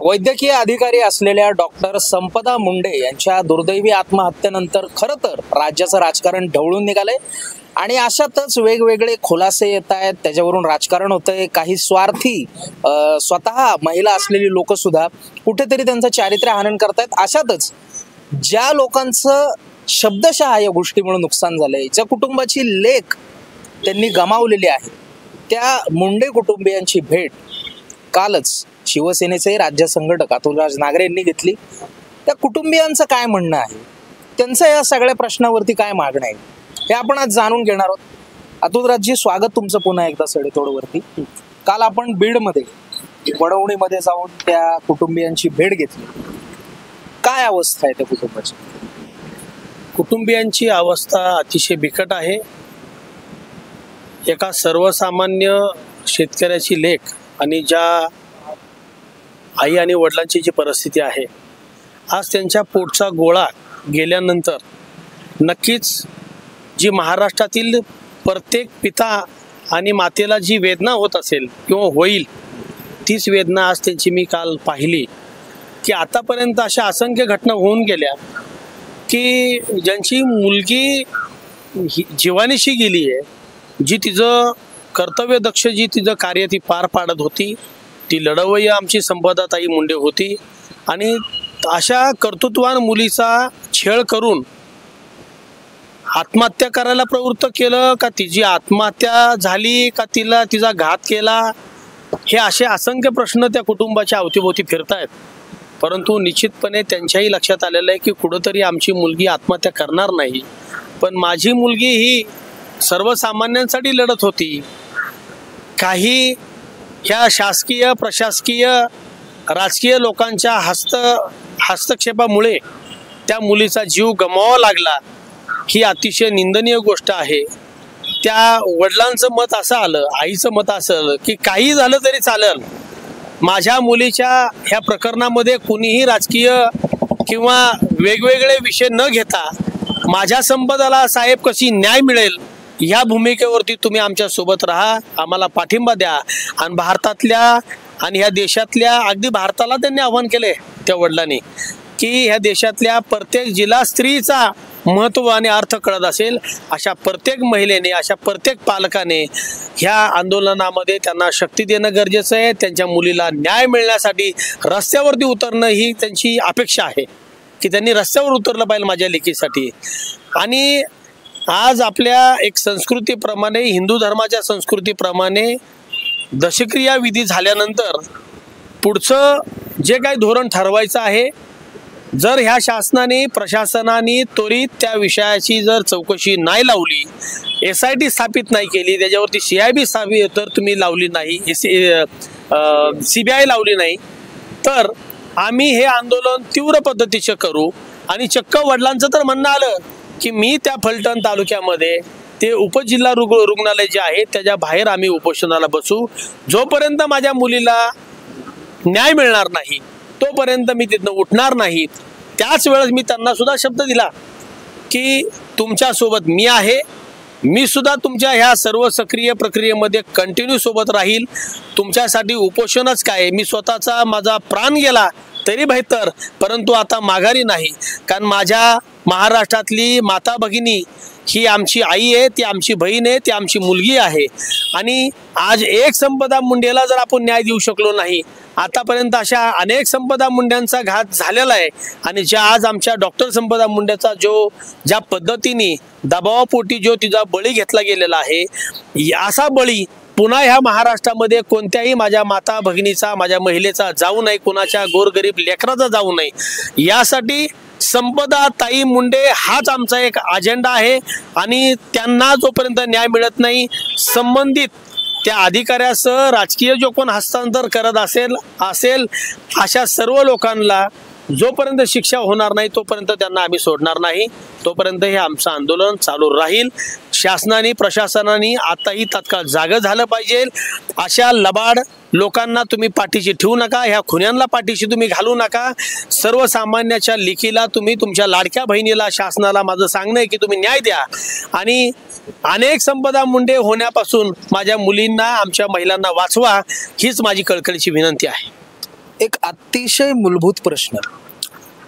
वैद्यकीय अधिकारी असलेल्या डॉक्टर संपदा मुंडे यांच्या दुर्दैवी आत्महत्येनंतर खरं तर राज्याचं राजकारण ढवळून निघालंय आणि अशातच वेगवेगळे खुलासे येत आहेत, त्याच्यावरून राजकारण होतंय। काही स्वार्थी स्वतः महिला असलेली लोक सुद्धा कुठेतरी त्यांचं चारित्र्य हनन करतायत। अशातच ज्या लोकांचं शब्दशः या गोष्टीमुळे नुकसान झालंय, ज्या कुटुंबाची लेक त्यांनी गमावलेली आहे, त्या मुंडे कुटुंबियांची भेट कालच शिवसेनेचे राज्य संघटक अतुलराज नागरे यांनी घेतली। त्या कुटुंबियांचं काय म्हणणं आहे, त्यांचं या सगळ्या प्रश्नावरती काय मागणं आहे, हे आपण आज जाणून घेणार आहोत। अतुलराजजी, स्वागत तुमचं पुन्हा एकदा सडेतोडवरती। काल आपण बीडमध्ये वडवणीमध्ये जाऊन त्या कुटुंबियांची भेट घेतली, काय अवस्था आहे त्या कुटुंबाची? कुटुंबियांची अवस्था अतिशय बिकट आहे। एका सर्वसामान्य शेतकऱ्याची लेक आणि ज्या आई आणि वडिलांची जी परिस्थिती आहे, आज त्यांच्या पोटचा गोळा गेल्यानंतर नक्कीच जी महाराष्ट्रातील प्रत्येक पिता आणि मातेला जी वेदना होत असेल किंवा होईल, तीच वेदना आज त्यांची मी काल पाहिली की आतापर्यंत अशा असंख्य घटना होऊन गेल्या की ज्यांची मुलगी जीवानीशी गेली आहे, जी तिचं कर्तव्यदक्ष जी तिचं कार्य ती पार पाडत होती, ती लढवय्या आमची संपदाताई मुंडे होती। आणि अशा कर्तृत्वान मुलीचा छळ करून आत्महत्या करायला प्रवृत्त केलं का, तिची आत्महत्या झाली का, तिचा घात केला, हे असे असंख्य प्रश्न त्या कुटुंबाच्या अवतीभोवती फिरतायत। परंतु निश्चितपणे त्यांच्याही लक्षात आलेलं आहे की कुठंतरी आमची मुलगी आत्महत्या करणार नाही, पण माझी मुलगी ही सर्वसामान्यांसाठी लढत होती। काही ह्या शासकीय प्रशासकीय राजकीय लोकांच्या हस्तक्षेपामुळे त्या मुलीचा जीव गमवावा लागला, ही अतिशय निंदनीय गोष्ट आहे। त्या वडिलांचं मत असं आलं, आईचं मत असं की काही झालं तरी चालेल, माझ्या मुलीच्या ह्या प्रकरणामध्ये कुणीही राजकीय किंवा वेगवेगळे विषय न घेता माझ्या संपदाला साहेब कशी न्याय मिळेल ह्या भूमिकेवरती तुम्ही आमच्या सोबत राहा, आम्हाला पाठिंबा द्या। आणि भारतातल्या आणि ह्या देशातल्या, अगदी भारताला त्यांनी आव्हान केले त्या वडिलांनी की ह्या देशातल्या प्रत्येक जिला स्त्रीचा महत्त्व आणि अर्थ कळत असेल, अशा प्रत्येक महिलेने, अशा प्रत्येक पालकाने ह्या आंदोलनामध्ये त्यांना शक्ती देणं गरजेचं आहे। त्यांच्या मुलीला न्याय मिळण्यासाठी रस्त्यावरती उतरणं ही त्यांची अपेक्षा आहे की त्यांनी रस्त्यावर उतरलं पाहिजे माझ्या लेकीसाठी। आणि आज आपल्या एक संस्कृतीप्रमाणे, हिंदू धर्माच्या संस्कृतीप्रमाणे दशक्रिया विधी झाल्यानंतर पुढचं जे काही धोरण ठरवायचं आहे, जर ह्या शासनाने प्रशासनाने त्वरित त्या विषयाची जर चौकशी नाही लावली, SIT स्थापित नाही केली, त्याच्यावरती CIB स्थापित तर तुम्ही लावली नाही, CBI लावली नाही, तर आम्ही हे आंदोलन तीव्र पद्धतीचे करू। आणि चक्क वडिलांचं तर म्हणणं आलं की मी त्या फलटण तालुक्यामध्ये ते उपजिल्हा रुग्णालय जे आहे त्याच्या बाहेर आम्ही उपोषणाला बसू, जोपर्यंत माझ्या मुलीला न्याय मिळणार नाही तोपर्यंत मी तिथनं उठणार नाही। त्याच वेळेस मी त्यांना सुद्धा शब्द दिला की तुमच्यासोबत मी आहे, मी सुद्धा तुमच्या ह्या सर्व सक्रिय प्रक्रियेमध्ये कंटिन्यू सोबत राहील। तुमच्यासाठी उपोषणच काय, मी स्वतःचा माझा प्राण गेला तरी बेहतर, परंतु आता माघारी नाही, कारण माझ्या महाराष्ट्रातली माता भगिनी ही आमची आई आहे, ती आमची बहीण आहे, ती आमची मुलगी आहे। आणि आज एक संपदा मुंडेला जर आपण न्याय देऊ शकलो नाही, आतापर्यंत अशा अनेक संपदा मुंड्यांचा घात झालेला आहे। आणि ज्या आज आमच्या डॉक्टर संपदा मुंडेचा ज्या पद्धतीने दबावापोटी तिचा बळी घेतला गेलेला आहे, असा बळी पुन्हा ह्या महाराष्ट्रामध्ये कोणत्याही माझ्या माता भगिनीचा, माझ्या महिलेचा जाऊ नये, कुणाच्या गोरगरीब लेकराचा जाऊ नये, यासाठी संपदा ताई मुंडे हाच आमचा एक अजेंडा आहे। आणि त्यांना जोपर्यंत न्याय मिळत नाही, संबंधित त्या अधिकाऱ्यासह राजकीय जो कोण हस्तांतर करत असेल अशा सर्व लोकांना जोपर्यंत शिक्षा होणार नाही तोपर्यंत त्यांना आम्ही सोडणार नाही, तोपर्यंत हे आमचं आंदोलन चालू राहील। शासनाने प्रशासनाने आताही तात्काळ जागं झालं पाहिजे। अशा लबाड लोकांना तुम्ही पाठीशी ठेवू नका, ह्या खुन्यांना पाठीशी तुम्ही घालू नका। सर्वसामान्याच्या लेकीला तुम्ही, तुमच्या लाडक्या बहिणीला, शासनाला माझं सांगणं आहे की तुम्ही न्याय द्या आणि अनेक संपदा मुंडे होण्यापासून माझ्या मुलींना, आमच्या महिलांना वाचवा, हीच माझी कळकळीची विनंती आहे। एक अतिशय मूलभूत प्रश्न.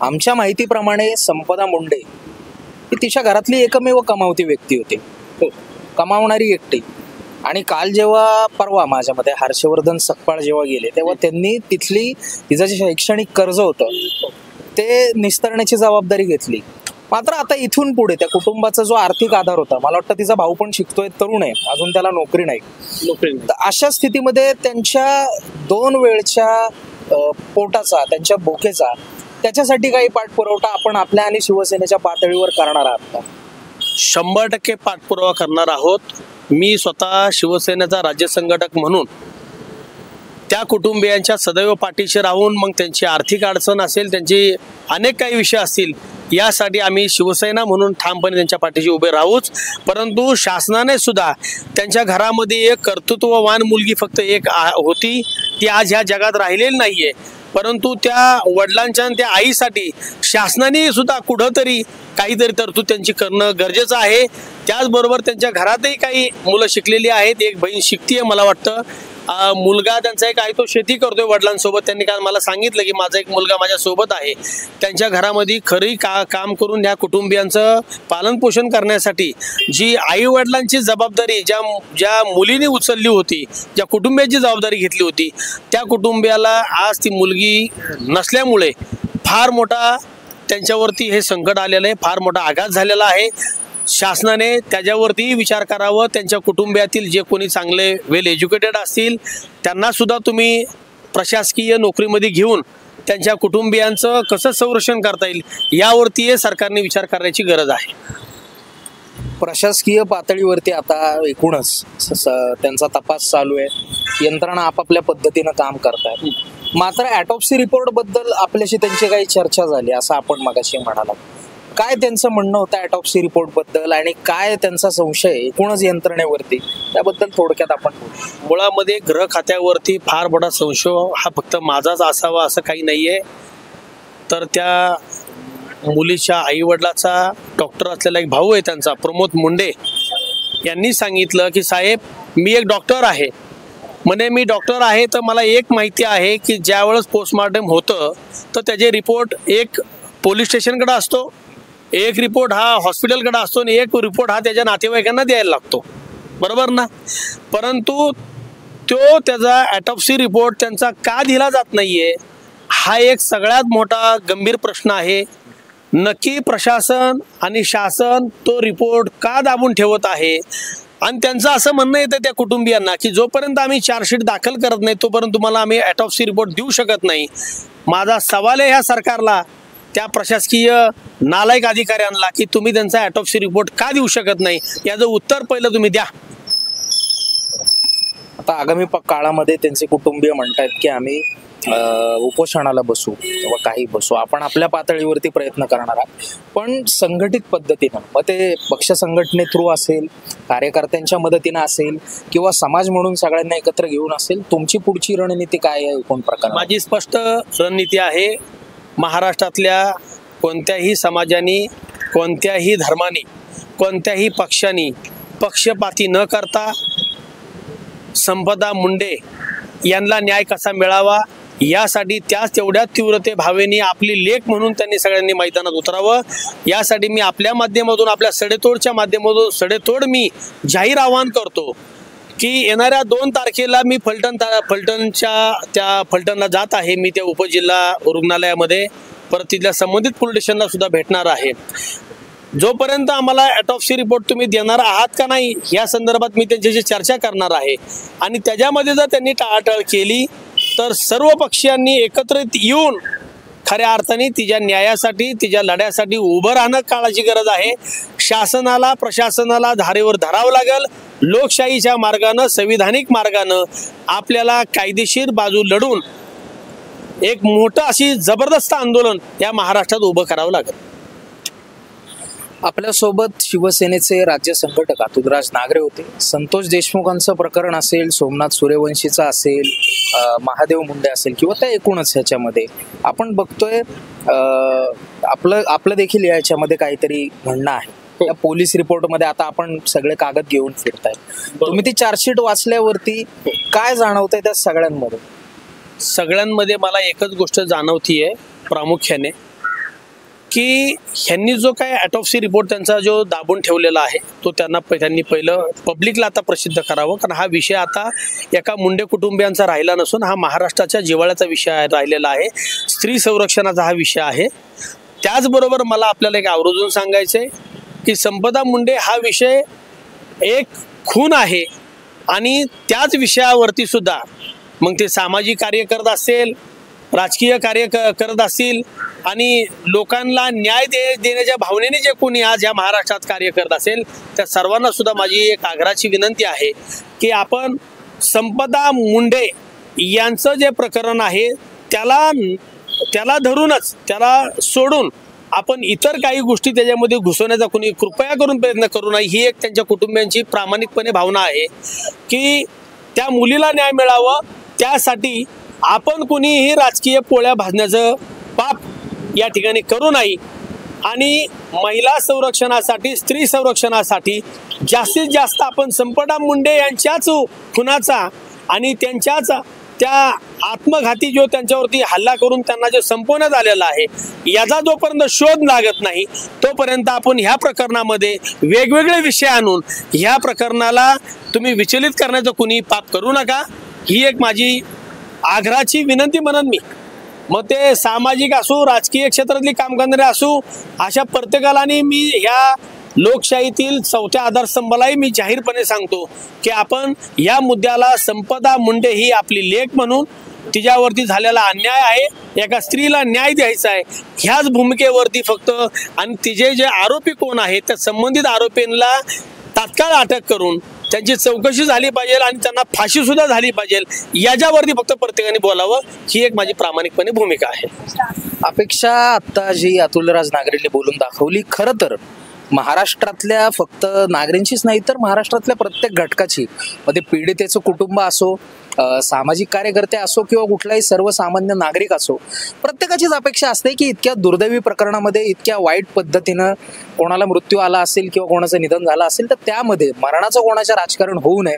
आमच्या माहितीप्रमाणे संपदा मुंडे ही तिच्या घरातली एकमेव कमावती व्यक्ती होती, कमावणारी एकटी. आणि काल जेव्हा परवा माझ्या मते हर्षवर्धन सकपाळ जेव्हा गेले तेव्हा त्यांनी तिचं जे शैक्षणिक कर्ज होतं ते निस्तरण्याची जबाबदारी घेतली. मात्र आता इथून पुढे त्या कुटुंबाचा जो आर्थिक आधार होता, मला वाटतं तिचा भाऊ पण शिकतोय, तरुण आहे, अजून त्याला नोकरी नाही. तर अशा स्थितीमध्ये त्यांच्या 2 वेळच्या पोटाचा, त्यांच्या भुकेचा, त्याच्यासाठी काही पाठपुरावा आपण आपल्या आणि शिवसेनेच्या पातळीवर करणार आहात का? 100% पाठपुरावा करणार आहोत. मी स्वतः शिवसेनेचा राज्य संघटक म्हणून त्या कुटुंबियांच्या सदैव पाठीशी राहून, मग त्यांची आर्थिक अडचण असेल, त्यांची अनेक काही विषय असतील, यासाठी आम्ही शिवसेना म्हणून ठामपणे त्यांच्या पाठीशी उभे राहूच. परंतु शासनाने सुद्धा त्यांच्या घरामध्ये एक कर्तृत्ववान मुलगी फक्त एक होती, ती आज ह्या जगात राहिलेली नाहीये. परंतु त्या वडिलांच्या आणि त्या आईसाठी शासनाने सुद्धा कुठंतरी काहीतरी तरतूद त्यांची करणं गरजेचं आहे. त्याचबरोबर त्यांच्या घरातही काही मुलं शिकलेली आहेत, एक बहीण शिकतीये. मला वाटतं मुलगा त्यांचा एक आहे, तो शेती करतोय वडिलांसोबत. त्यांनी काल मला सांगितलं की माझा एक मुलगा माझ्या सोबत आहे. त्यांच्या घरामध्ये खरी काम करून ह्या कुटुंबियांचं पालनपोषण करण्यासाठी जी आई वडिलांची जबाबदारी ज्या मुलीने उचलली होती, ज्या कुटुंबियाची जबाबदारी घेतली होती, त्या कुटुंबियाला आज ती मुलगी नसल्यामुळे फार मोठा त्यांच्यावरती हे संकट आलेलं आहे, फार मोठा आघात झालेला आहे. शासनाने त्याच्यावरती विचार करावं. त्यांच्या कुटुंबियातील जे कोणी चांगले वेल एज्युकेटेड असतील त्यांना सुद्धा तुम्ही प्रशासकीय नोकरीमध्ये घेऊन त्यांच्या कुटुंबियांचं कसं संरक्षण करता येईल यावरती सरकारने विचार करायची गरज आहे. प्रशासकीय पातळीवरती आता एकूणच त्यांचा तपास चालू आहे, यंत्रणा आपापल्या पद्धतीनं काम करतात. मात्र ॲटॉप्सी रिपोर्ट बद्दल आपल्याशी त्यांची काही चर्चा झाली असं आपण मगाशी म्हणाला. काय त्यांचं म्हणणं होतं ॲटॉप्सी रिपोर्ट बद्दल आणि काय त्यांचा संशय एकूणच यंत्रणेवरती, त्याबद्दल थोडक्यात आपण बोलू. मुळामध्ये गृह खात्यावरती फार मोठा संशय हा फक्त माझाच असावा असं काही नाहीये. तर त्या मुलीच्या आईवडिलाचा डॉक्टर असलेला एक भाऊ आहे त्यांचा, प्रमोद मुंडे, यांनी सांगितलं की साहेब मी एक डॉक्टर आहे म्हणे. मी डॉक्टर आहे तर मला एक माहिती आहे की ज्या वेळेस पोस्टमॉर्टम होतं तर त्याचे रिपोर्ट एक पोलीस स्टेशनकडे असतो, एक रिपोर्ट हा हॉस्पिटलकडे असतो आणि एक रिपोर्ट हा त्याच्या नातेवाईकांना द्यायला लागतो, बरोबर ना. परंतु त्याचा ॲटॉप्सी रिपोर्ट त्यांचा का दिला जात नाहीये हा एक सगळ्यात मोठा गंभीर प्रश्न आहे. नक्की प्रशासन आणि शासन तो रिपोर्ट का दाबून ठेवत आहे? आणि त्यांचं असं म्हणणं येतं त्या कुटुंबियांना की जोपर्यंत आम्ही चार्जशीट दाखल करत नाही तोपर्यंत तुम्हाला आम्ही ॲटॉप्सी रिपोर्ट देऊ शकत नाही. माझा सवाल आहे ह्या सरकारला, त्या प्रशासकीय नालायक अधिकाऱ्यांना, की तुम्ही त्यांचा ॲटॉप्सी रिपोर्ट का देऊ शकत नाही, याचं उत्तर पहिलं तुम्ही द्या. आता आगामी काळामध्ये त्यांचे कुटुंबीय म्हणतात की आम्ही उपोषणाला बसू किंवा काही बसू, आपण आपल्या पातळीवरती प्रयत्न करणार आहात, पण संघटित पद्धतीनं, मग ते पक्ष संघटने थ्रू असेल, कार्यकर्त्यांच्या मदतीनं असेल किंवा समाज म्हणून सगळ्यांना एकत्र घेऊन असेल, तुमची पुढची रणनीती काय आहे एकूण प्रकार? माझी स्पष्ट रणनीती आहे. महाराष्ट्रातल्या कोणत्याही समाजाने, कोणत्याही धर्माने, कोणत्याही पक्षाने पक्षपाती न करता संपदा मुंडे यांना न्याय कसा मिळावा यासाठी तेवढ्या तीव्रते भावेने आपली लेख म्हणून त्यांनी सगळ्यांनी मैदानात उतरावं. यासाठी मी आपल्या माध्यमातून, आपल्या सडेतोडच्या माध्यमातून मी जाहीर आवाहन करतो की येणाऱ्या 2 तारखेला मी फलटणला जात आहे. मी त्या उपजिल्हा रुग्णालयामध्ये परत तिथल्या संबंधित पोलीस स्टेशनला सुद्धा भेटणार आहे. जोपर्यंत आम्हाला ॲटॉप्सी रिपोर्ट तुम्ही देणार आहात का नाही या संदर्भात मी त्यांच्याशी चर्चा करणार आहे. आणि त्याच्यामध्ये जर त्यांनी टाळाटाळ केली तर सर्व पक्षीयांनी एकत्रित येऊन खऱ्या अर्थाने तिच्या न्यायासाठी, तिच्या लढ्यासाठी उभं राहणं काळाची गरज आहे. शासनाला, प्रशासनाला धारेवर धरावं लागेल. लोकशाहीच्या मार्गानं, संविधानिक मार्गानं आपल्याला कायदेशीर बाजू लढून एक मोठं अशी जबरदस्त आंदोलन या महाराष्ट्रात उभं करावं लागेल. आपल्यासोबत शिवसेनेचे राज्य संघटक अतुलराज नागरे होते. संतोष देशमुखांचं प्रकरण असेल, सोमनाथ सूर्यवंशीचा असेल, महादेव मुंडे असेल किंवा त्या एकूणच ह्याच्यामध्ये आपण बघतोय आपलं देखील याच्यामध्ये काहीतरी म्हणणं आहे. या पोलीस रिपोर्टमध्ये आता आपण सगळे कागद घेऊन फिरताय, तुम्ही ती चार्जशीट वाचल्यावरती काय जाणवतंय त्या सगळ्यांमध्ये? सगळ्यांमध्ये मला एकच गोष्ट जाणवतीये प्रामुख्याने, की ह्यांनी जो काय ॲटॉप्सी रिपोर्ट त्यांचा जो दाबून ठेवलेला आहे तो त्यांनी पहिलं पब्लिकला आता प्रसिद्ध करावं. कारण हा विषय आता एका मुंडे कुटुंबियांचा राहिला नसून हा महाराष्ट्राच्या जिव्हाळ्याचा विषय राहिलेला आहे. स्त्री संरक्षणाचा हा विषय आहे. त्याचबरोबर मला आपल्याला एक आवर्जून सांगायचं आहे की संपदा मुंडे हा विषय एक खून आहे आणि त्याच विषयावरती सुद्धा मग ते सामाजिक कार्य करत असेल, राजकीय कार्य करत असतील आणि लोकांना न्याय देण्याच्या भावनेने जे कोणी आज या महाराष्ट्रात कार्य करत असेल त्या सर्वांना सुद्धा माझी एक आग्रहाची विनंती आहे की आपण संपदा मुंडे यांचं जे प्रकरण आहे त्याला धरूनच, त्याला सोडून आपण इतर काही गोष्टी त्याच्यामध्ये घुसवण्याचा कुणी कृपया करून प्रयत्न करू नये. ही एक त्यांच्या कुटुंबियांची प्रामाणिकपणे भावना आहे की त्या मुलीला न्याय मिळावा, त्यासाठी आपण कुणीही राजकीय पोळ्या भाजण्याचं पाप या ठिकाणी करू नये आणि महिला संरक्षणासाठी, स्त्री संरक्षणासाठी जास्तीत जास्त आपण संपदा मुंडे यांच्याच खुनाचा आणि त्यांच्याच त्या आत्मघाती जो त्यांच्यावरती हल्ला करून त्यांना जो संपवण्यात आलेला आहे याचा जोपर्यंत शोध लागत नाही तोपर्यंत आपण ह्या प्रकरणामध्ये वेगवेगळे विषय आणून ह्या प्रकरणाला तुम्ही विचलित करण्याचं कुणी पाप करू नका. ही एक माझी आग्रहाची विनंती म्हणून मी मग ते सामाजिक असो, राजकीय क्षेत्रातली काम करणारे असो, अशा प्रत्येकाला मी ह्या लोकशाहीतील 4थ्या आधारस्तंभालाही मी जाहीरपणे सांगतो की आपण या मुद्द्याला संपदा मुंडे ही आपली लेक म्हणून तिच्यावरती झालेला अन्याय आहे, एका स्त्रीला न्याय द्यायचा आहे ह्याच भूमिकेवरती फक्त आणि तिचे जे आरोपी कोण आहेत त्या संबंधित आरोपींना तात्काळ अटक करून त्यांची चौकशी झाली पाहिजे आणि त्यांना फाशी सुद्धा झाली पाहिजे याच्यावरती फक्त प्रत्येकाने बोलावं. ही एक माझी प्रामाणिकपणे भूमिका आहे. अपेक्षा आता जी अतुलराज नागरेंनी बोलून दाखवली, खरं तर महाराष्ट्रातल्या फक्त नागरिकांचीच नाही तर महाराष्ट्रातल्या प्रत्येक घटकाची, मध्ये पीडितेचं कुटुंब असो, सामाजिक कार्यकर्ते असो किंवा कुठलाही सर्वसामान्य नागरिक असो, प्रत्येकाचीच अपेक्षा असते की इतक्या दुर्दैवी प्रकरणामध्ये इतक्या वाईट पद्धतीनं कोणाला मृत्यू आला असेल किंवा कोणाचं निधन झालं असेल तर त्यामध्ये मरणाचं कोणाचं राजकारण होऊ नये.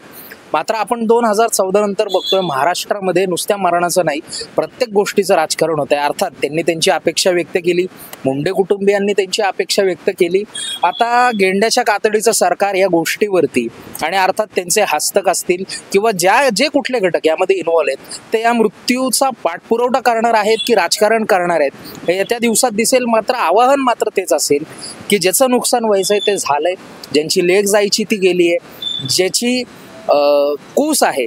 मात्र आपण 2014 नंतर बघतोय महाराष्ट्रामध्ये नुसत्या मरणाचं नाही प्रत्येक गोष्टीचं राजकारण होत आहे. अर्थात त्यांनी त्यांची अपेक्षा व्यक्त केली, मुंडे कुटुंबियांनी त्यांची अपेक्षा व्यक्त केली. आता गेंड्याच्या कातडीचं सरकार या गोष्टीवरती आणि अर्थात त्यांचे हस्तक असतील किंवा जे कुठले घटक यामध्ये इन्व्हॉल्व आहेत ते या मृत्यूचा पाठपुरवठा करणार आहेत की राजकारण करणार आहेत हे येत्या दिवसात दिसेल. मात्र आवाहन मात्र तेच असेल की ज्याचं नुकसान व्हायचंय ते झालंय, ज्यांची लेक जायची ती गेली आहे, ज्याची कूस आहे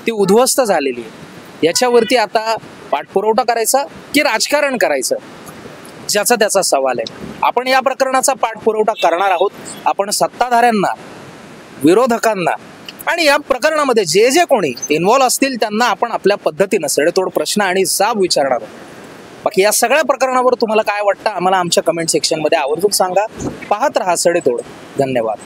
ती उद्ध्वस्त झालेली आहे, याच्यावरती आता पाठपुरवठा करायचा की राजकारण करायचं ज्याचा त्याचा सवाल आहे. आपण या प्रकरणाचा पाठपुरवठा करणार आहोत. आपण सत्ताधाऱ्यांना, विरोधकांना आणि या प्रकरणामध्ये जे कोणी इन्व्हॉल्व असतील त्यांना आपण आपल्या पद्धतीनं सडेतोड प्रश्न आणि जाब विचारणार आहोत. बाकी या सगळ्या प्रकरणावर तुम्हाला काय वाटतं आम्हाला आमच्या कमेंट सेक्शनमध्ये आवर्जून सांगा. पाहत रहा सडेतोड. धन्यवाद.